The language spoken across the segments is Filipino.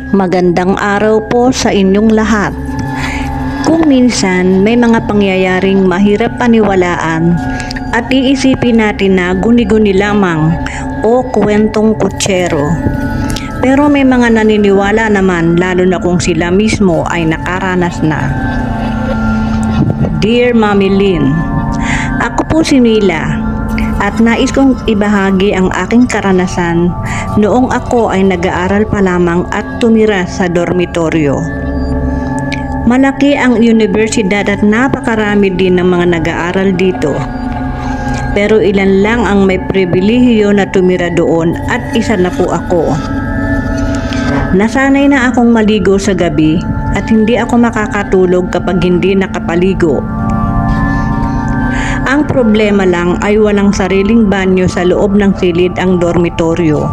Magandang araw po sa inyong lahat. Kung minsan may mga pangyayaring mahirap paniwalaan at iisipin natin na guni-guni lamang o kwentong kutsero. Pero may mga naniniwala naman, lalo na kung sila mismo ay nakaranas na. Dear Mami Lynn, ako po si Mila at nais kong ibahagi ang aking karanasan noong ako ay nag-aaral pa lamang at tumira sa dormitoryo. Malaki ang universidad at napakarami din ng mga nag-aaral dito. Pero ilan lang ang may pribilehiyo na tumira doon at isa na po ako. Nasanay na akong maligo sa gabi at hindi ako makakatulog kapag hindi nakapaligo. Ang problema lang ay walang sariling banyo sa loob ng silid ang dormitoryo.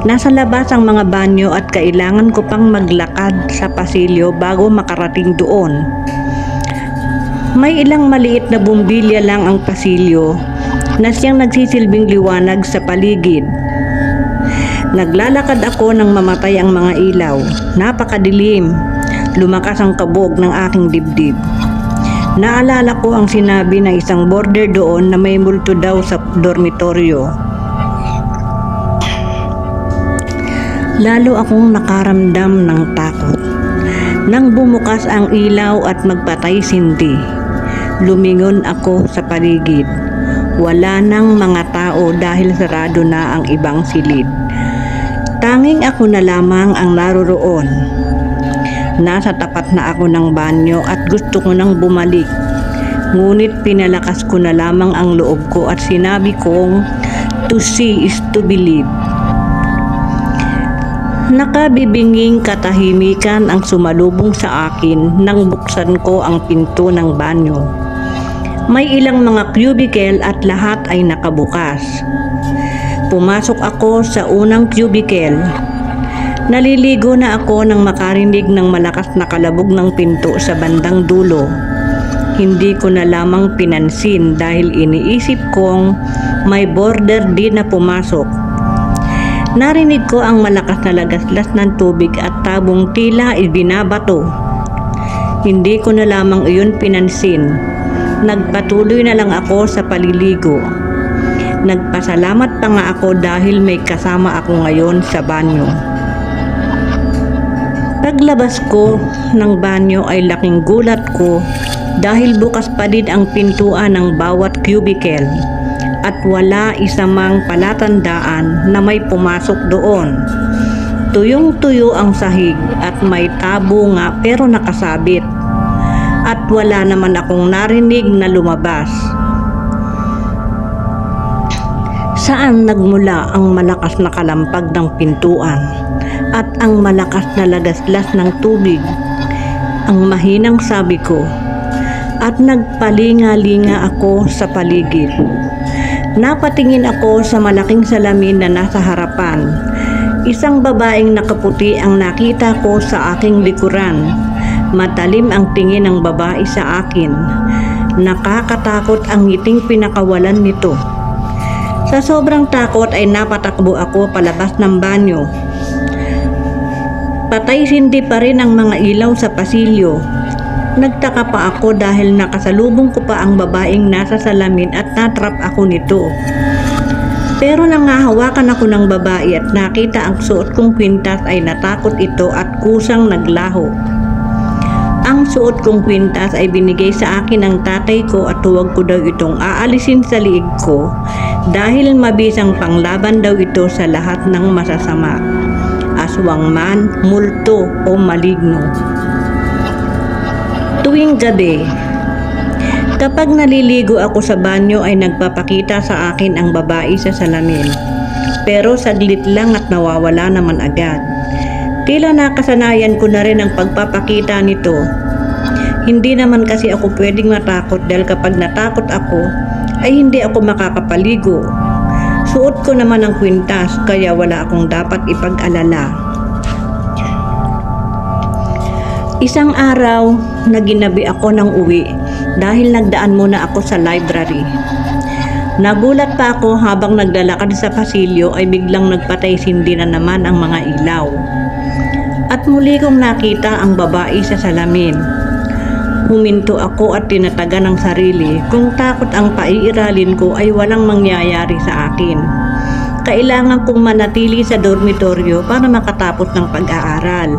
Nasa labas ang mga banyo at kailangan ko pang maglakad sa pasilyo bago makarating doon. May ilang maliit na bumbilya lang ang pasilyo na siyang nagsisilbing liwanag sa paligid. Naglalakad ako nang mamatay ang mga ilaw. Napakadilim. Lumakas ang kabog ng aking dibdib. Naalala ko ang sinabi ng isang boarder doon na may multo daw sa dormitoryo. Lalo akong nakaramdam ng takot. Nang bumukas ang ilaw at magpatay sindi, lumingon ako sa paligid. Wala nang mga tao dahil sarado na ang ibang silid. Tanging ako na lamang ang naroroon. Nasa tapat na ako ng banyo at gusto ko nang bumalik. Ngunit pinalakas ko na lamang ang loob ko at sinabi kong, to see is to believe. Nakabibinging katahimikan ang sumalubong sa akin nang buksan ko ang pinto ng banyo. May ilang mga cubicle at lahat ay nakabukas. Pumasok ako sa unang cubicle. Naliligo na ako nang makarinig ng malakas na kalabog ng pinto sa bandang dulo. Hindi ko na lamang pinansin dahil iniisip kong may boarder din na pumasok. Narinig ko ang malakas na lagaslas ng tubig at tabong tila ibinabato. Hindi ko na lamang iyon pinansin. Nagpatuloy na lang ako sa paliligo. Nagpasalamat pa nga ako dahil may kasama ako ngayon sa banyo. Paglabas ko ng banyo ay laking gulat ko dahil bukas pa din ang pintuan ng bawat cubicle at wala isa mang palatandaan na may pumasok doon. Tuyong-tuyo ang sahig at may tabo nga pero nakasabit at wala naman akong narinig na lumabas. Saan nagmula ang malakas na kalampag ng pintuan at ang malakas na lagaslas ng tubig? Ang mahinang sabi ko at nagpalinga-linga ako sa paligid. Napatingin ako sa malaking salamin na nasa harapan. Isang babaeng nakaputi ang nakita ko sa aking likuran. Matalim ang tingin ng babae sa akin. Nakakatakot ang ngiting pinakawalan nito. Sa sobrang takot ay napatakbo ako palabas ng banyo. Patay sindi pa rin ang mga ilaw sa pasilyo. Nagtaka pa ako dahil nakasalubong ko pa ang babaeng nasa salamin at natrap ako nito. Pero nangahawakan ako ng babae at nakita ang suot kong kwintas ay natakot ito at kusang naglaho. Ang suot kong kwintas ay binigay sa akin ng tatay ko at huwag ko daw itong aalisin sa liig ko dahil mabisang panglaban daw ito sa lahat ng masasama, aswang man, multo o maligno. Tuwing gabi, kapag naliligo ako sa banyo ay nagpapakita sa akin ang babae sa salamin. Pero saglit lang at nawawala naman agad. Tila nakasanayan ko na rin ang pagpapakita nito. Hindi naman kasi ako pwedeng matakot dahil kapag natakot ako ay hindi ako makakapaligo. Suot ko naman ang kwintas kaya wala akong dapat ipag-alala. Isang araw, naginabi ako ng uwi dahil nagdaan muna ako sa library. Nagulat pa ako habang naglalakad sa pasilyo ay biglang nagpatay sindi na naman ang mga ilaw. At muli kong nakita ang babae sa salamin. Huminto ako at tinatagan ng sarili kung takot ang paiiralin ko ay walang mangyayari sa akin. Kailangan kong manatili sa dormitoryo para makatapos ng pag-aaral.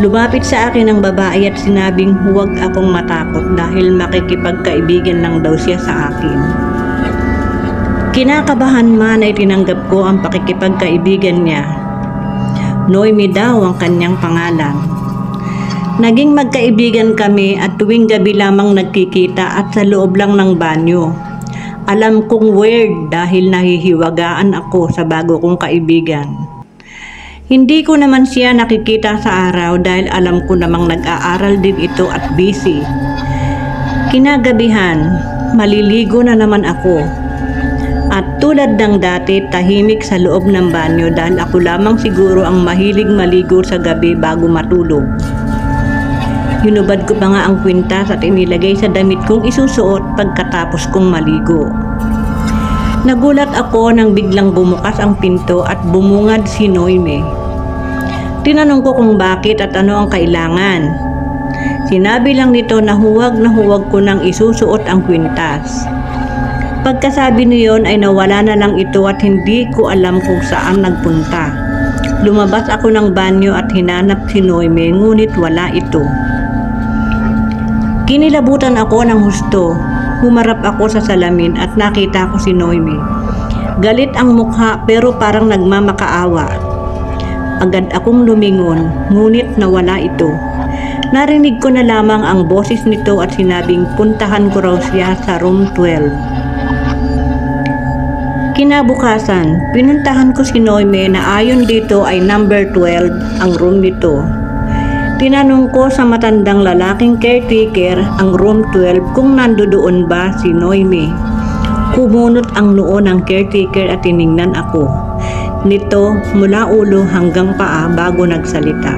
Lumapit sa akin ang babae at sinabing huwag akong matakot dahil makikipagkaibigan lang daw siya sa akin. Kinakabahan man ay tinanggap ko ang pakikipagkaibigan niya. Noemi daw ang kanyang pangalan. Naging magkaibigan kami at tuwing gabi lamang nagkikita at sa loob lang ng banyo. Alam kong weird dahil nahihiwagaan ako sa bago kong kaibigan. Hindi ko naman siya nakikita sa araw dahil alam ko namang nag-aaral din ito at busy. Kinagabihan, maliligo na naman ako. At tulad ng dati, tahimik sa loob ng banyo dahil ako lamang siguro ang mahilig maligo sa gabi bago matulog. Hinubad ko pa nga ang kwintas at inilagay sa damit kong isusuot pagkatapos kong maligo. Nagulat ako nang biglang bumukas ang pinto at bumungad si Noemi. Tinanong ko kung bakit at ano ang kailangan. Sinabi lang nito na huwag ko nang isusuot ang kwintas. Pagkasabi niyon ay nawala na lang ito at hindi ko alam kung saan nagpunta. Lumabas ako ng banyo at hinanap si Noemi ngunit wala ito. Kinilabutan ako ng husto. Humarap ako sa salamin at nakita ko si Noemi. Galit ang mukha pero parang nagmamakaawa. Agad akong lumingon ngunit nawala ito. Narinig ko na lamang ang boses nito at sinabing puntahan ko raw siya sa room 12. Kinabukasan, pinuntahan ko si Noemi na ayon dito ay number 12 ang room nito. Tinanong ko sa matandang lalaking caretaker ang room 12 kung nandoon ba si Noemi. Kumunot ang noo ng caretaker at tiningnan ako. Nito mula ulo hanggang paa bago nagsalita.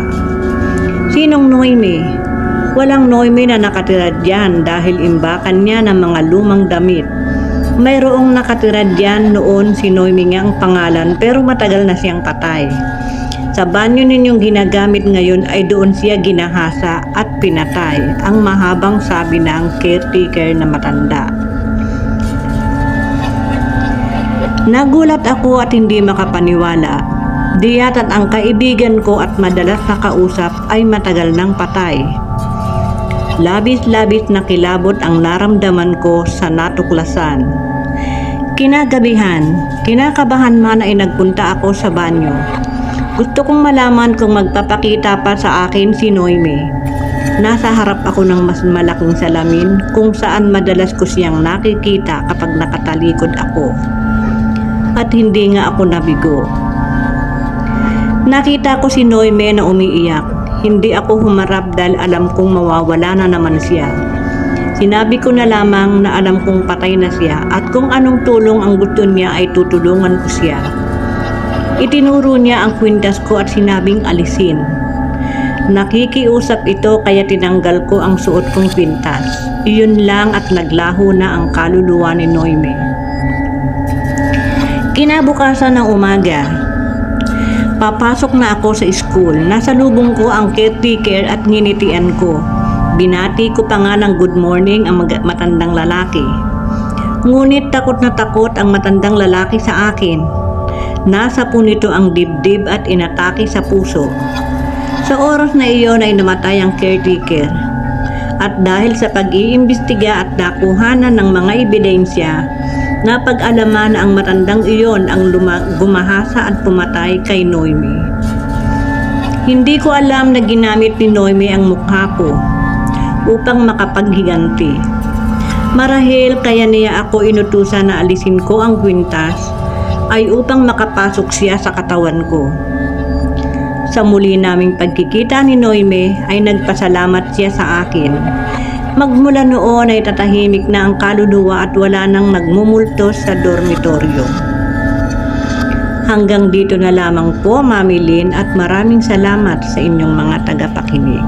Sinong Noemi? Walang Noemi na nakatira diyan dahil imbakan niya ng mga lumang damit. Mayroong nakatira diyan noon si Noemi nga ang pangalan pero matagal na siyang patay. Sa banyo ninyong ginagamit ngayon ay doon siya ginahasa at pinatay, ang mahabang sabi ng caretaker na matanda. Nagulat ako at hindi makapaniwala. Diyatat ang kaibigan ko at madalas nakausap ay matagal nang patay. Labis-labis na kilabot ang naramdaman ko sa natuklasan. Kinagabihan, kinakabahan man ay nagpunta ako sa banyo. Gusto kong malaman kung magpapakita pa sa akin si Noemi. Nasa harap ako ng mas malaking salamin kung saan madalas ko siyang nakikita kapag nakatalikod ako. At hindi nga ako nabigo. Nakita ko si Noemi na umiiyak. Hindi ako humarap dahil alam kong mawawala na naman siya. Sinabi ko na lamang na alam kong patay na siya at kung anong tulong ang gusto niya ay tutulungan ko siya. Itinuro niya ang kwintas ko at sinabing alisin. Nakikiusap ito kaya tinanggal ko ang suot kong kwintas. Iyon lang at naglaho na ang kaluluwa ni Noemi. Kinabukasan ng umaga, papasok na ako sa school. Nasa lubong ko ang caretaker at nginitian ko. Binati ko pa nga ng good morning ang matandang lalaki. Ngunit takot na takot ang matandang lalaki sa akin. Nasa po nito ang dibdib at inatake sa puso. Sa oras na iyon ay namatay ang caretaker. At dahil sa pag-iimbestiga at nakuhanan ng mga ebidensya, napag-alaman na ang matandang iyon ang gumahasa at pumatay kay Noemi. Hindi ko alam na ginamit ni Noemi ang mukha ko upang makapaghiganti. Marahil kaya niya ako inutusan na alisin ko ang kwintas ay upang makapasok siya sa katawan ko. Sa muli naming pagkikita ni Noemi ay nagpasalamat siya sa akin. Magmula noon ay tatahimik na ang kaluluwa at wala nang nagmumultos sa dormitoryo. Hanggang dito na lamang po, Mami Lynn, at maraming salamat sa inyong mga tagapakinig.